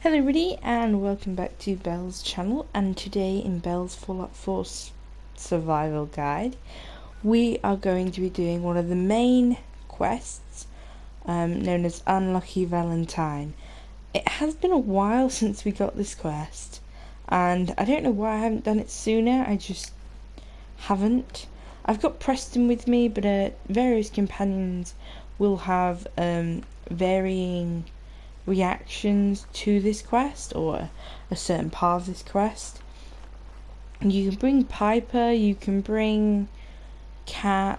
Hello everybody and welcome back to Belle's channel, and today in Belle's Fallout 4 survival guide we are going to be doing one of the main quests known as Unlucky Valentine. It has been a while since we got this quest and I don't know why I haven't done it sooner. I just haven't. I've got Preston with me, but various companions will have varying reactions to this quest or a certain part of this quest. You can bring Piper, you can bring Cat,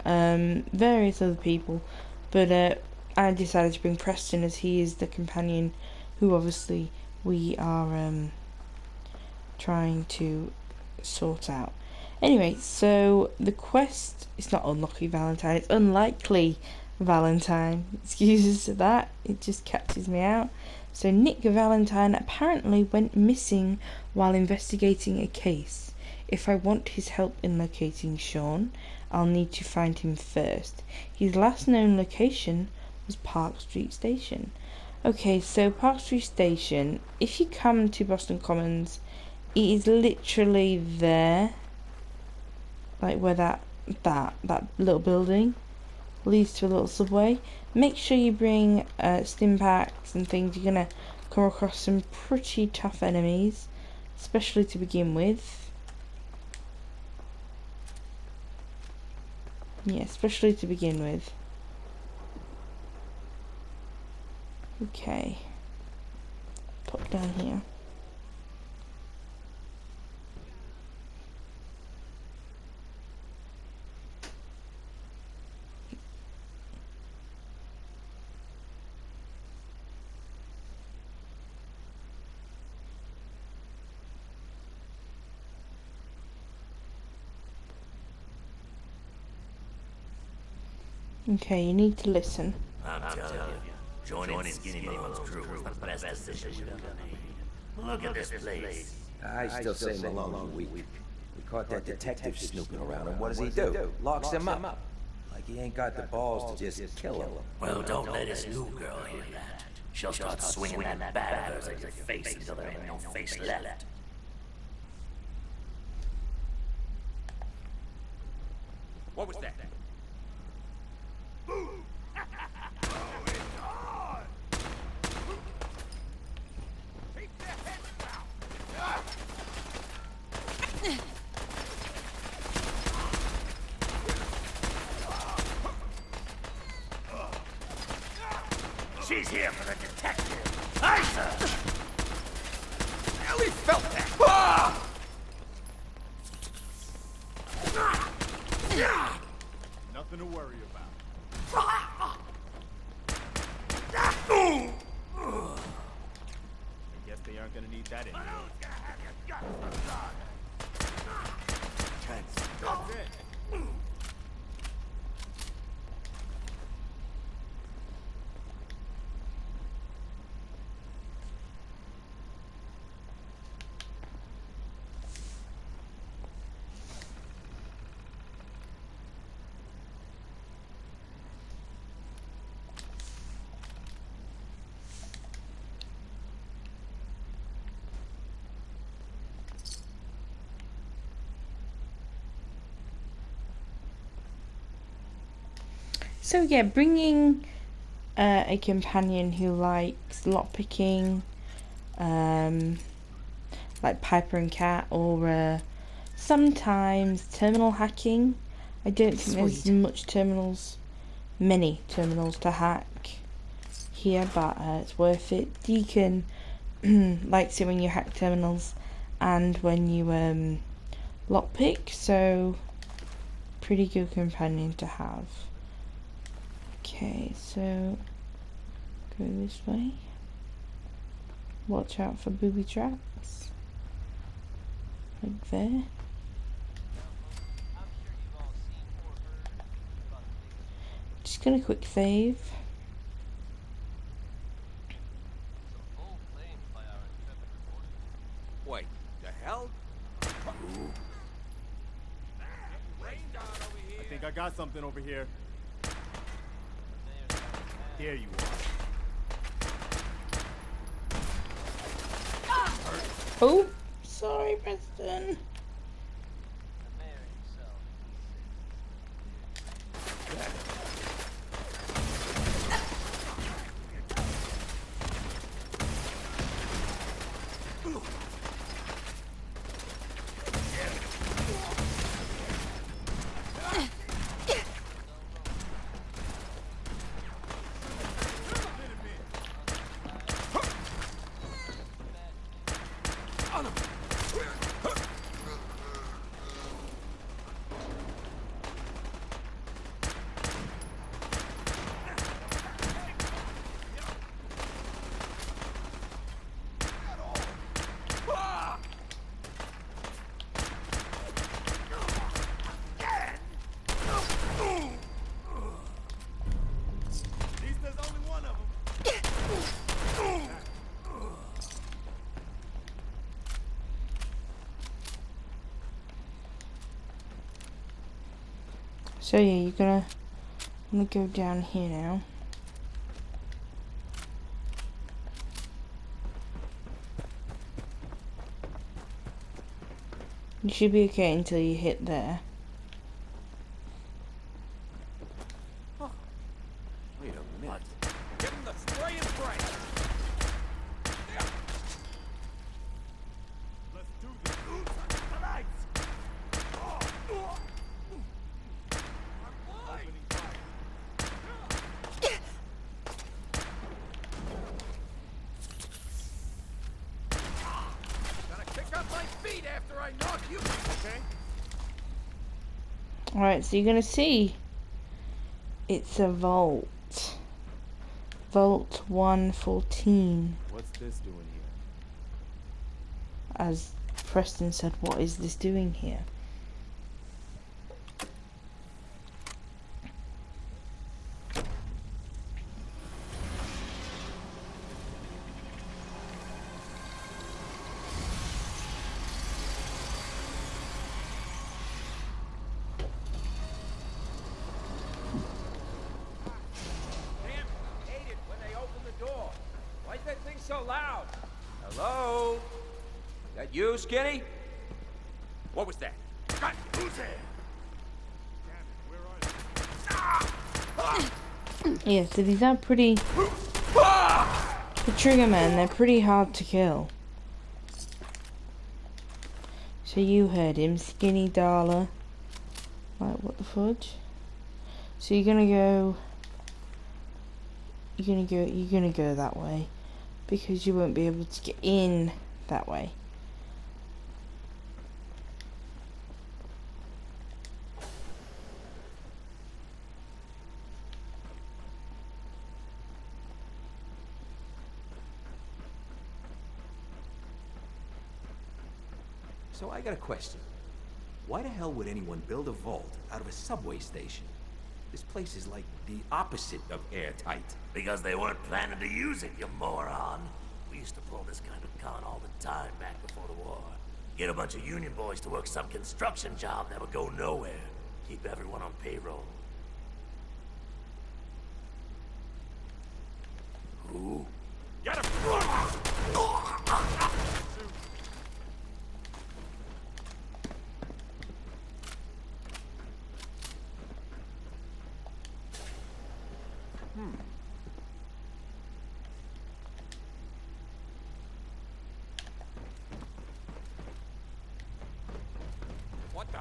various other people, but I decided to bring Preston as he is the companion who obviously we are trying to sort out. Anyway, so the quest is not Unlucky Valentine, it's Unlikely Valentine. Excuses to that, it just catches me out. So Nick Valentine apparently went missing while investigating a case. If I want his help in locating Sean, I'll need to find him first. His last known location was Park Street Station. Okay, so Park Street Station, if you come to Boston Commons, it is literally there, like where that little building leads to a little subway. Make sure you bring stim packs and things. You're gonna come across some pretty tough enemies, especially to begin with. Yeah, especially to begin with. Okay, pop down here. Okay, you need to listen. I'm telling you, joining Skinny Malone's crew was the best decision we've ever made. Look at this place. I still say Malone's weak. We caught that detective snooping around, and what does he do? Locks him up. Like he ain't got the balls to just kill him. Well, don't let his new girl hear that. She'll start swinging that bat of hers at your face until there ain't no face left. What was that? She's here for the detective. Aye, sir. I at least felt that. Ah! Nothing to worry about. I guess they aren't gonna need that anymore. That's it. So yeah, bringing a companion who likes lockpicking, like Piper and Cat, or sometimes terminal hacking. I don't think there's many terminals to hack here, but it's worth it. Deacon likes it when you hack terminals and when you lockpick, so pretty good companion to have. Okay, so go this way. Watch out for booby traps. Like there. Just gonna quick save. Wait, the hell? I think I got something over here. There you are. Oh, sorry, Preston. So yeah, I'm gonna go down here now. You should be okay until you hit there. Wait a minute. Give him the spray and pray. Let's do this. The lights. Opening fire. Gotta kick up my feet after I knock you. Okay. Alright, so you're gonna see it's a vault. Vault 114. What's this doing here? As Preston said, what is this doing here? Hate it when they open the door. Why's that thing so loud? Hello? That you, Skinny? What was that? God, who's there? Damn it, where are you? Yeah, so these are pretty... The Trigger Men, they're pretty hard to kill. So you heard him, Skinny Darla. Like, what the fudge? So you're gonna go that way. Because you won't be able to get in that way. So I got a question. Why the hell would anyone build a vault out of a subway station? This place is like the opposite of airtight. Because they weren't planning to use it, you moron. We used to pull this kind of con all the time back before the war. Get a bunch of union boys to work some construction job that would go nowhere. Keep everyone on payroll. Who? Get him! What the?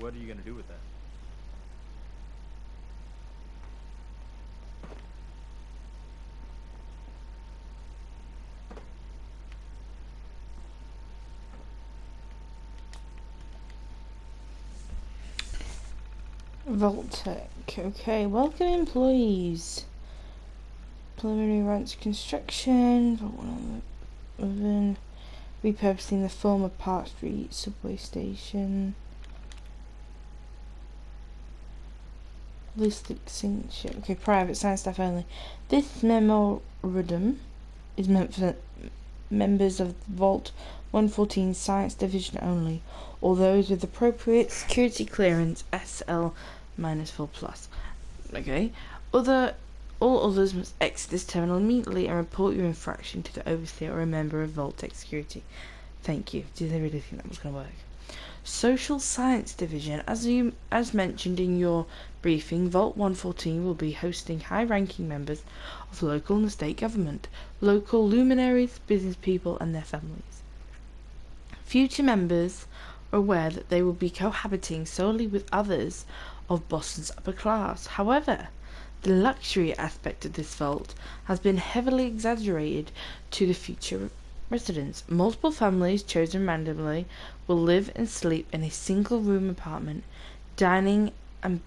what are you gonna do with that? Vault-Tec. Okay, welcome employees. Preliminary rights construction. Oven. Repurposing the former Park Street subway station. Ballistic signature. Okay, private science staff only. This memorandum is meant for members of Vault 114 Science Division only, or those with appropriate security clearance SL-4+. Okay. All others must exit this terminal immediately and report your infraction to the overseer or a member of Vault-Tec security. Thank you. Did they really think that was going to work? Social Science Division. As mentioned in your briefing, Vault 114 will be hosting high-ranking members of local and state government, local luminaries, business people, and their families. Future members are aware that they will be cohabiting solely with others of Boston's upper class. However, the luxury aspect of this vault has been heavily exaggerated to the future residents. Multiple families, chosen randomly, will live and sleep in a single-room apartment. Dining and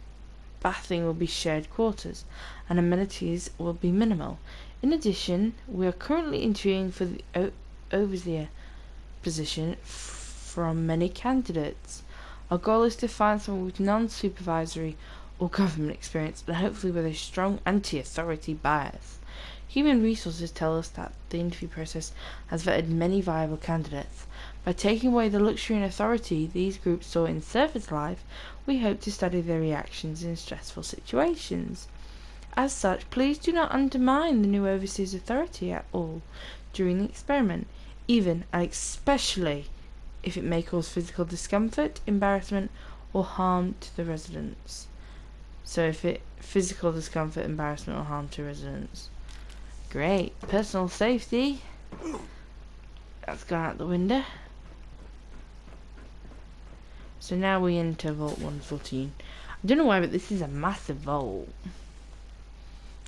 bathing will be shared quarters, and amenities will be minimal. In addition, we are currently interviewing for the overseer position from many candidates. Our goal is to find someone with non-supervisory or government experience, and hopefully with a strong anti-authority bias. Human resources tell us that the interview process has vetted many viable candidates. By taking away the luxury and authority these groups saw in surface life, we hope to study their reactions in stressful situations. As such, please do not undermine the new overseer's authority at all during the experiment, even and especially if it may cause physical discomfort, embarrassment, or harm to the residents. So if it physical discomfort, embarrassment, or harm to residents. Great. Personal safety. That's gone out the window. So now we enter Vault 114. I don't know why, but this is a massive vault.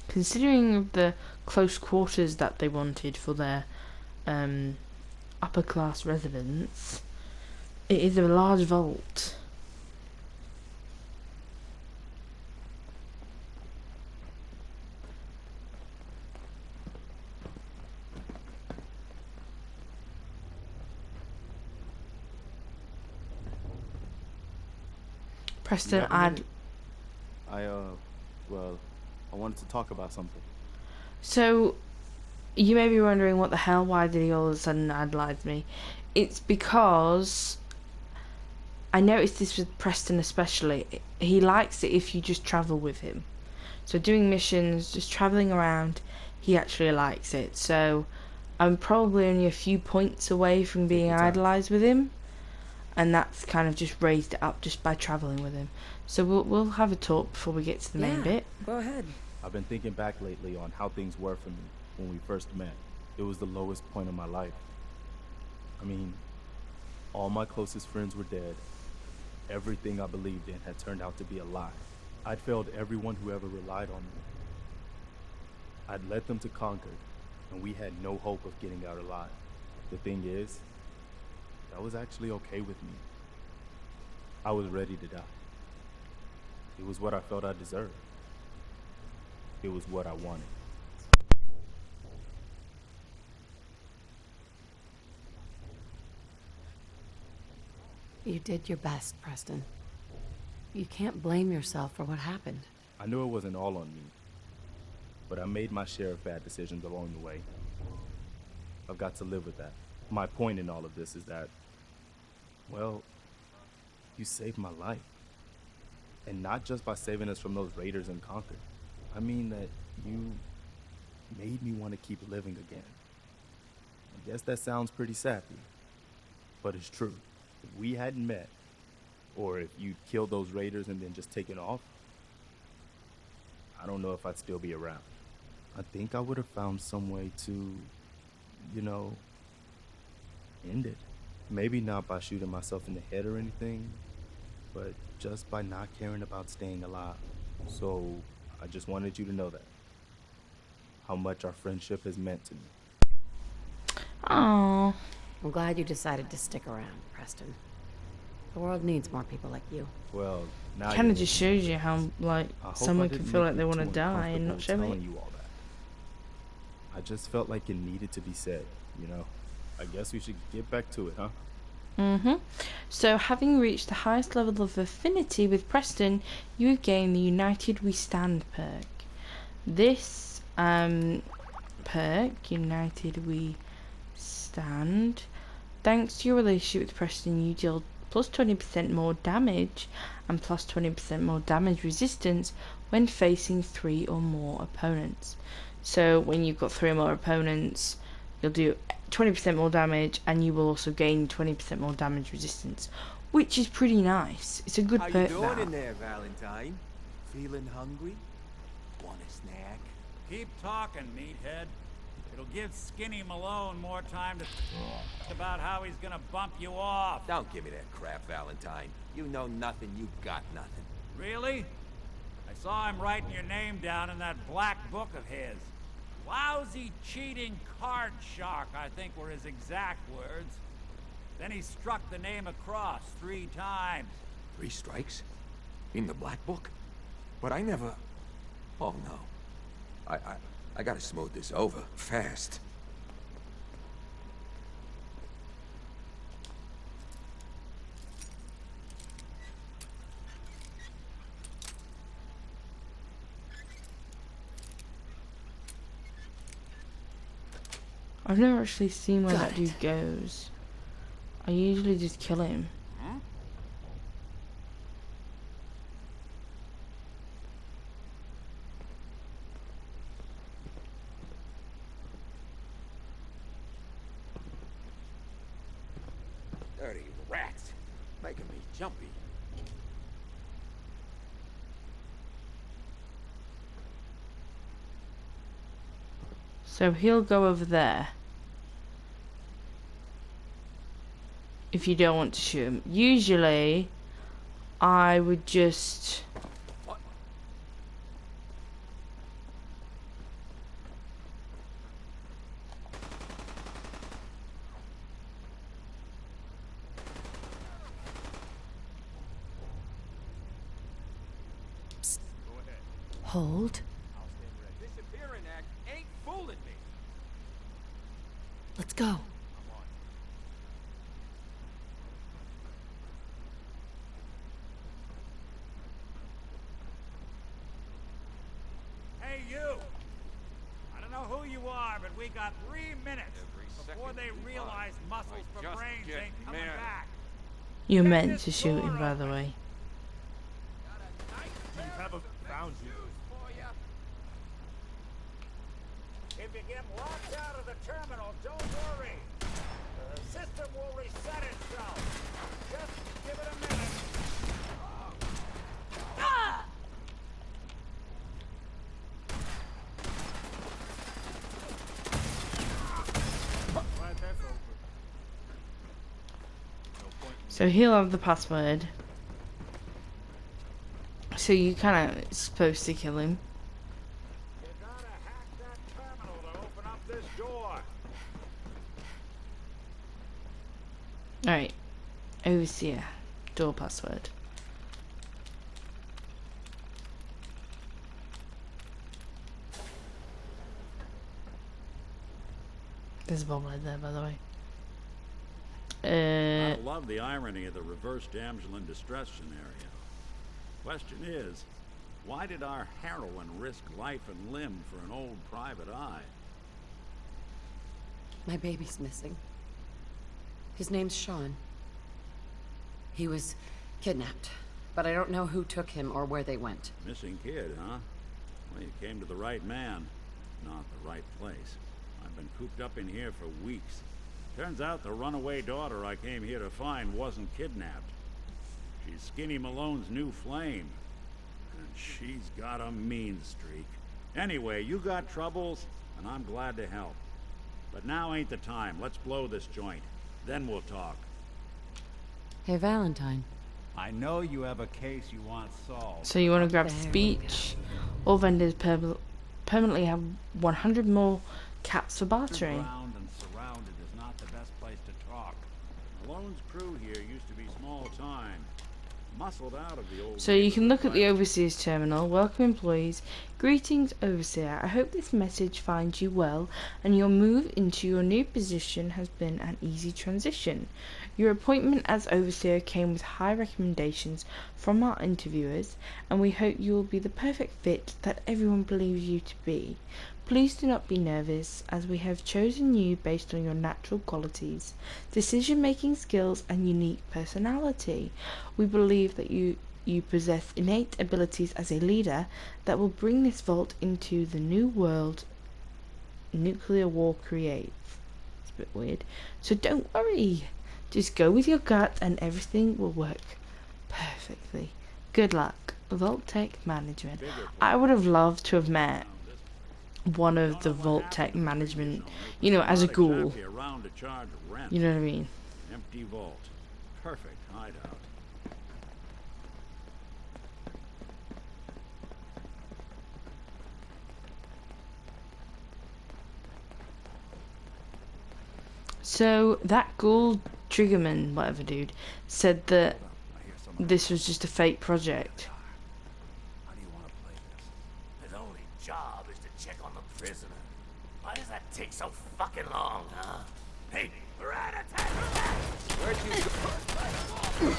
Considering the close quarters that they wanted for their upper class residents, it is a large vault. Preston, Well, I wanted to talk about something. So, you may be wondering what the hell, why did he all of a sudden idolize me? It's because I noticed this with Preston especially. He likes it if you just travel with him. So doing missions, just travelling around, he actually likes it. So I'm probably only a few points away from being idolised with him. And that's kind of just raised it up just by travelling with him. So we'll have a talk before we get to the main bit. Go ahead. I've been thinking back lately on how things were for me when we first met. It was the lowest point of my life. I mean, all my closest friends were dead. Everything I believed in had turned out to be a lie. I'd failed everyone who ever relied on me. I'd led them to conquer, and we had no hope of getting out alive. The thing is, that was actually okay with me. I was ready to die. It was what I felt I deserved. It was what I wanted. You did your best, Preston. You can't blame yourself for what happened. I knew it wasn't all on me, but I made my share of bad decisions along the way. I've got to live with that. My point in all of this is that, well, you saved my life. And not just by saving us from those raiders in Concord. I mean that you made me want to keep living again. I guess that sounds pretty sappy, but it's true. If we hadn't met, or if you'd killed those raiders and then just taken off, I don't know if I'd still be around. I think I would have found some way to, end it. Maybe not by shooting myself in the head or anything, but just by not caring about staying alive. So I just wanted you to know that. How much our friendship has meant to me. Oh, I'm glad you decided to stick around, Preston. The world needs more people like you. Well, now kind you of just shows you how, like, I hope I someone can didn't feel make like they you want to too die and not uncomfortable show telling it. you all that. I just felt like it needed to be said, you know? I guess we should get back to it, huh? So, having reached the highest level of affinity with Preston, you have gained the United We Stand perk. This perk, United We Stand, thanks to your relationship with Preston, you deal plus 20% more damage and plus 20% more damage resistance when facing 3 or more opponents. So when you've got 3 or more opponents, you'll do 20% more damage, and you will also gain 20% more damage resistance, which is pretty nice. It's a good How you perk doing that. in there, Valentine? Feeling hungry? Want a snack? Keep talking, meathead. It'll give Skinny Malone more time to talk about how he's gonna bump you off. Don't give me that crap, Valentine. You know nothing, you got nothing. Really? I saw him writing your name down in that black book of his. Lousy, cheating card shark, I think were his exact words. Then he struck the name across 3 times. 3 strikes? In the black book? But I never... Oh, no. I gotta smooth this over, fast. I've never actually seen where Got that dude goes. I usually just kill him. Dirty rats. Making me jumpy. So he'll go over there. If you don't want to shoot him. Usually, I would just... What? Hold. Disappearing act ain't fooling me. Let's go. Hey, you! I don't know who you are, but we got 3 minutes before they realize muscles for brains ain't coming back. You're meant to shoot him, by the way. You haven't found you. If you get locked out of the terminal, don't worry. The system will reset itself. Just give it a minute. Glad that's over. No point in So he'll have the password. So you kind of supposed to kill him. You gotta hack that terminal to open up this door. Alright. Overseer. Door password. There's a bobblehead there, by the way. I love the irony of the reverse damsel in distress scenario. Question is, why did our heroine risk life and limb for an old private eye? My baby's missing. His name's Sean. He was kidnapped, but I don't know who took him or where they went. Missing kid, huh? Well, you came to the right man, not the right place. I've been cooped up in here for weeks. Turns out the runaway daughter I came here to find wasn't kidnapped. She's Skinny Malone's new flame. And she's got a mean streak. Anyway, you got troubles, and I'm glad to help. But now ain't the time. Let's blow this joint. Then we'll talk. Hey, Valentine. I know you have a case you want solved. So you want to grab There we speech. All vendors permanently have 100 more caps for bartering. Underground and surrounded is not the best place to talk. Malone's crew here used to be small time. Muscled out of the old. So you can look at the Overseer's terminal. Welcome employees. Greetings, Overseer. I hope this message finds you well and your move into your new position has been an easy transition. Your appointment as Overseer came with high recommendations from our interviewers, and we hope you will be the perfect fit that everyone believes you to be. Please do not be nervous, as we have chosen you based on your natural qualities, decision-making skills, and unique personality. We believe that you possess innate abilities as a leader that will bring this vault into the new world nuclear war creates. It's a bit weird. So don't worry. Just go with your gut and everything will work perfectly. Good luck. Vault-Tec Management. I would have loved to have met one of the Vault-Tec Management, you know, as a ghoul. You know what I mean? Empty vault. Perfect hideout. So that ghoul Triggerman, whatever dude, said that this was just a fake project. How do you want to play this? His only job is to check on the prisoner. Why does that take so fucking long, huh? Hey, rat-a-tat! Where'd you go?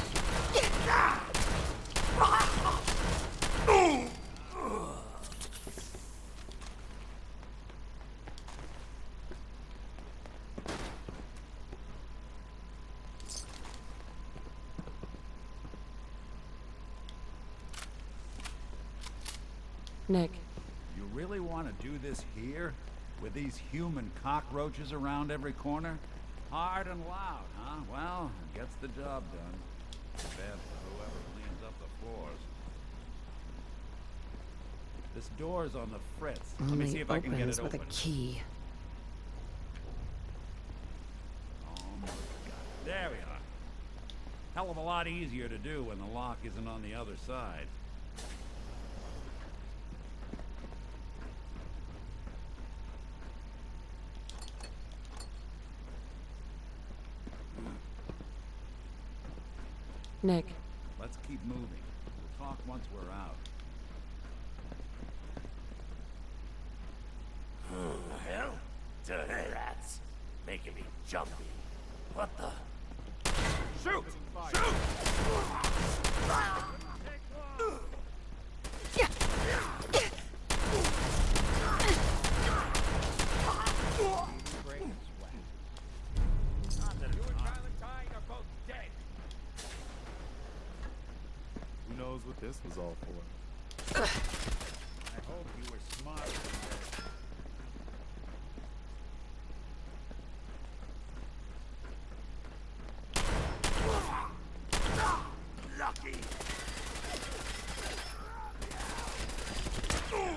Nick, You really want to do this here? With these human cockroaches around every corner? Hard and loud, huh? Well, it gets the job done. Bad for whoever cleans up the floors. This door's on the fritz. Let me see only if I can get opens it with open. a key. Almost got it. There we are. Hell of a lot easier to do when the lock isn't on the other side. Nick, Let's keep moving. We'll talk once we're out. The hell? Dirty rats. Making me jumpy. What the? Shoot! Shoot! Who knows what this was all for? I hope you were smart. Lucky!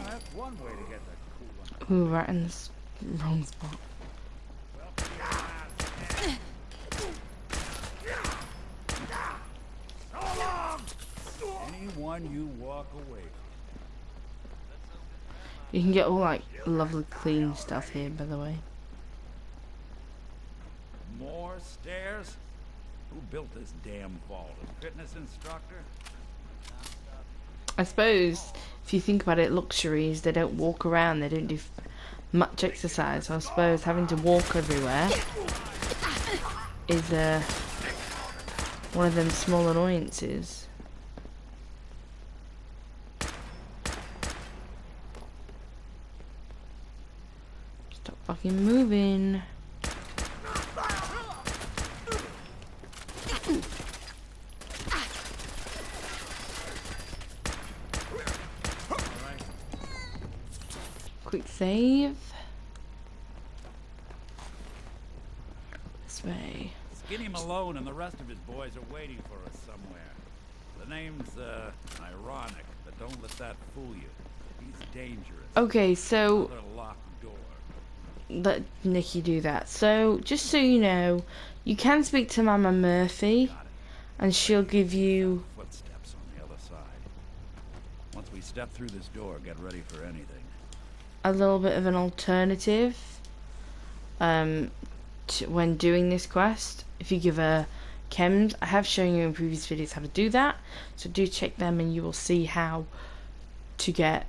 That's one way to get the cool one. Ooh, right in this wrong spot. Anyone you walk away You can get all like lovely clean stuff here, by the way. from. More stairs? Who built this damn vault? A fitness instructor? I suppose if you think about it, luxuries, they don't walk around, they don't do much exercise. So I suppose having to walk everywhere is one of them small annoyances. Stop fucking moving. Quick save. This way. Skinny Malone and the rest of his boys are waiting for us somewhere. The name's, ironic, but don't let that fool you. He's dangerous. Okay, so Another locked door. let Nikki do that. So, just so you know, you can speak to Mama Murphy, and she'll give you step through this door, get ready for anything. A little bit of an alternative when doing this quest. If you give a chems, I have shown you in previous videos how to do that, so do check them and you will see how to get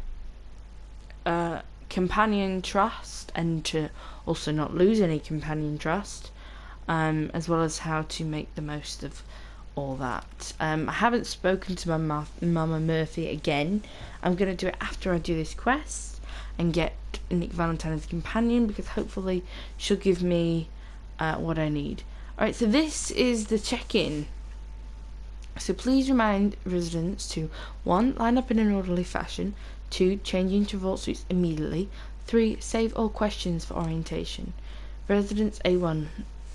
companion trust and to also not lose any companion trust, as well as how to make the most of all that. I haven't spoken to my Mama Murphy again. I'm going to do it after I do this quest and get Nick Valentine as a companion, because hopefully she'll give me what I need. Alright, so this is the check-in. So please remind residents to 1. Line up in an orderly fashion. 2. Change into vault suits immediately. 3. Save all questions for orientation. Residents A1.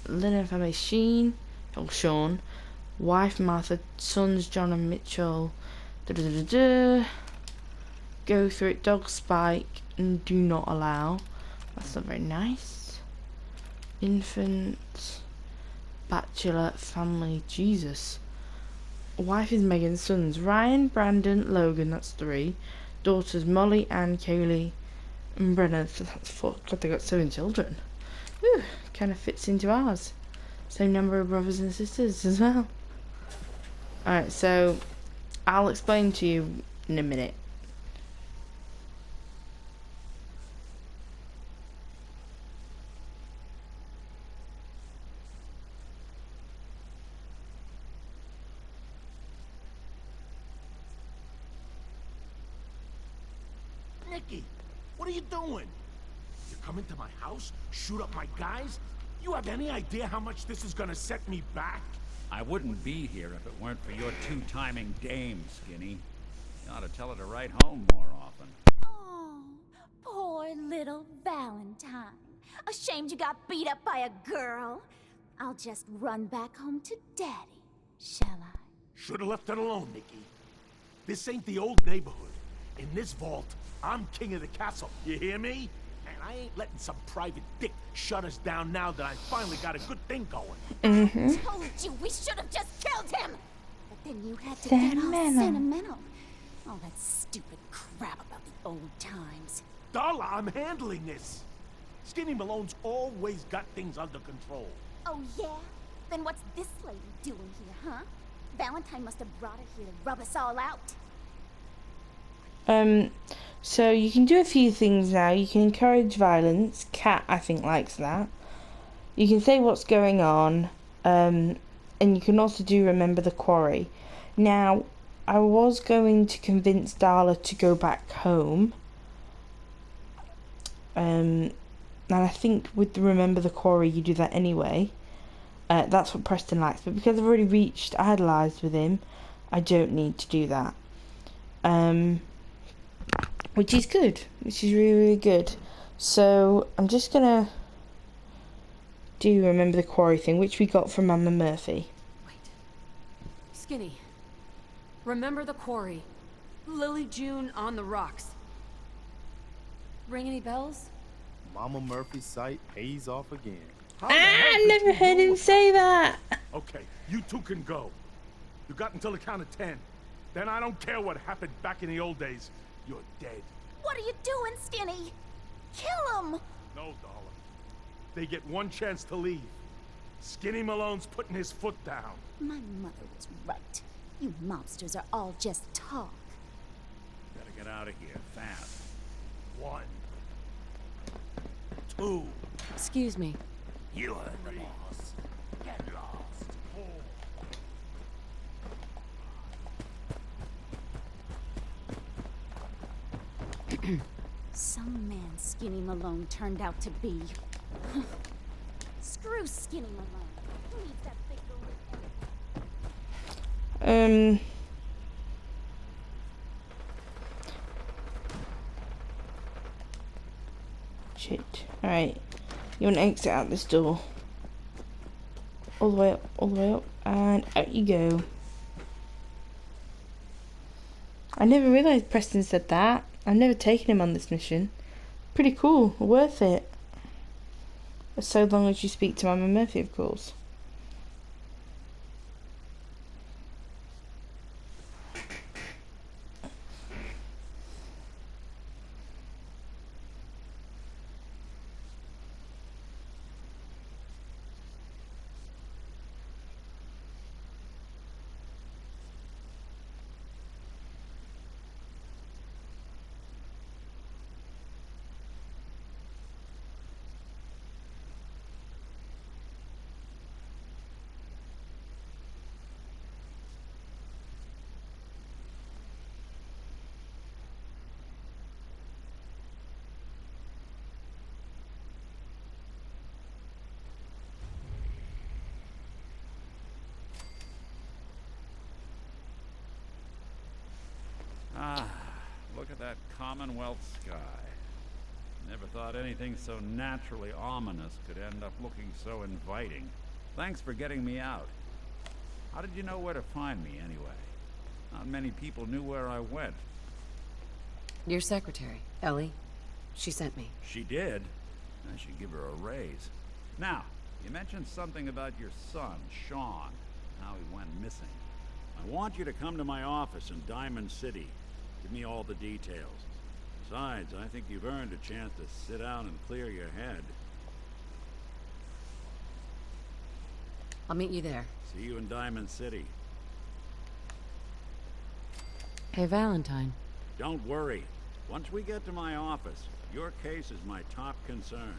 Lynn family Sheen, or Sean. Wife Martha. Sons John and Mitchell. Go through it. Dog Spike. And do not allow. That's not very nice. Infant. Bachelor family. Jesus. Wife is Megan. Sons Ryan, Brandon, Logan. That's 3. Daughters Molly, Anne, Kaylee, and Brenna. So that's 4. God, they got 7 children. Whew, kind of fits into ours. Same number of brothers and sisters as well. Alright, so I'll explain to you in a minute. Nicky, what are you doing? You come into my house, shoot up my guys? You have any idea how much this is gonna set me back? I wouldn't be here if it weren't for your two-timing dame, Skinny. You ought to tell her to write home more often. Oh, poor little Valentine. Ashamed you got beat up by a girl. I'll just run back home to Daddy, shall I? Should've left it alone, Nicky. This ain't the old neighborhood. In this vault, I'm king of the castle, you hear me? And I ain't letting some private dick shut us down now that I finally got a good thing going. I told you we should have just killed him! But then you had to get all sentimental. All that stupid crap about the old times. Darla, I'm handling this. Skinny Malone's always got things under control. Oh yeah? Then what's this lady doing here, huh? Valentine must have brought her here to rub us all out. So you can do a few things now. You can encourage violence. Cat, I think, likes that. You can say what's going on. And you can also do remember the quarry. Now, I was going to convince Darla to go back home. And I think with the remember the quarry, you do that anyway. That's what Preston likes. But because I've already reached idolized with him, I don't need to do that. Which is good, which is really, really good. So I'm just gonna do remember the quarry thing, which we got from Mama Murphy. Wait. Skinny. Remember the quarry. Lily June on the rocks. Ring any bells? Mama Murphy's sight pays off again. I never heard him say that. Okay, you two can go. You got until the count of 10. Then I don't care what happened back in the old days. You're dead. What are you doing, Skinny? Kill him! No, Darla. They get one chance to leave. Skinny Malone's putting his foot down. My mother was right. You mobsters are all just talk. Gotta get out of here, fast. 1, 2. Excuse me. You heard the boss. Get lost. 4. Some man Skinny Malone turned out to be. Screw Skinny Malone. Who needs that big gorilla? Shit. Alright. You want to exit out this door. All the way up, and out you go. I never realised Preston said that. I've never taken him on this mission. Pretty cool, worth it. So long as you speak to Mama Murphy, of course. that Commonwealth sky. Never thought anything so naturally ominous could end up looking so inviting. Thanks for getting me out. How did you know where to find me, anyway? Not many people knew where I went. Your secretary, Ellie. She sent me. She did? I should give her a raise. Now, you mentioned something about your son, Sean, how he went missing. I want you to come to my office in Diamond City. Give me all the details. Besides, I think you've earned a chance to sit down and clear your head. I'll meet you there. See you in Diamond City. Hey, Valentine. Don't worry. Once we get to my office, your case is my top concern.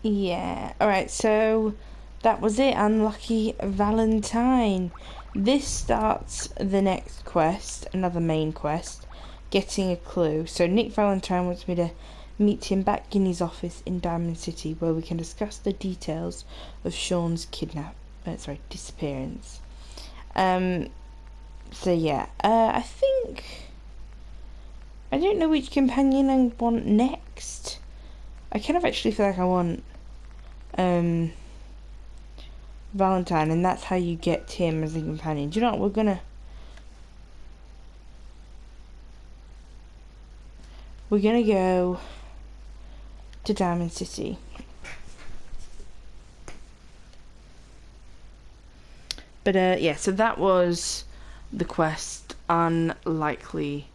Yeah, alright, so that was it. Unlucky Valentine. This starts the next quest, another main quest, getting a clue. So Nick Valentine wants me to meet him back in his office in Diamond City, where we can discuss the details of Sean's disappearance. So yeah, I think I don't know which companion I want next. I kind of actually feel like I want Valentine, and that's how you get him as a companion. Do you know what? We're gonna go to Diamond City. But yeah, so that was the quest, Unlikely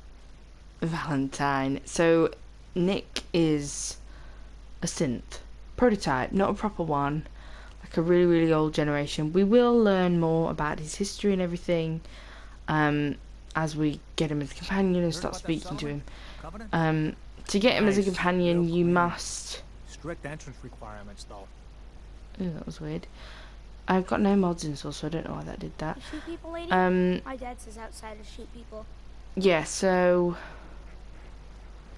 Valentine. So Nick is a synth prototype, not a proper one, like a really, really old generation. We will learn more about his history and everything as we get him as a companion and start speaking to him. To get him as a companion, you must... Strict entrance requirements, though. Ooh, that was weird. I've got no mods installed, so I don't know why that did that. Shoot people, lady? My dad says outsiders shoot people. Yeah, so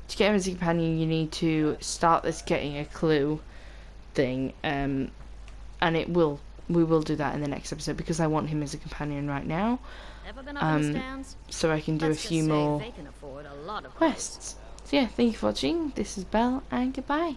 to get him as a companion, you need to start this getting a clue thing, and we will do that in the next episode because I want him as a companion right now. Never been up in the stands? So I can do a few more they can afford a lot of quests. So yeah, thank you for watching. This is Belle, and goodbye.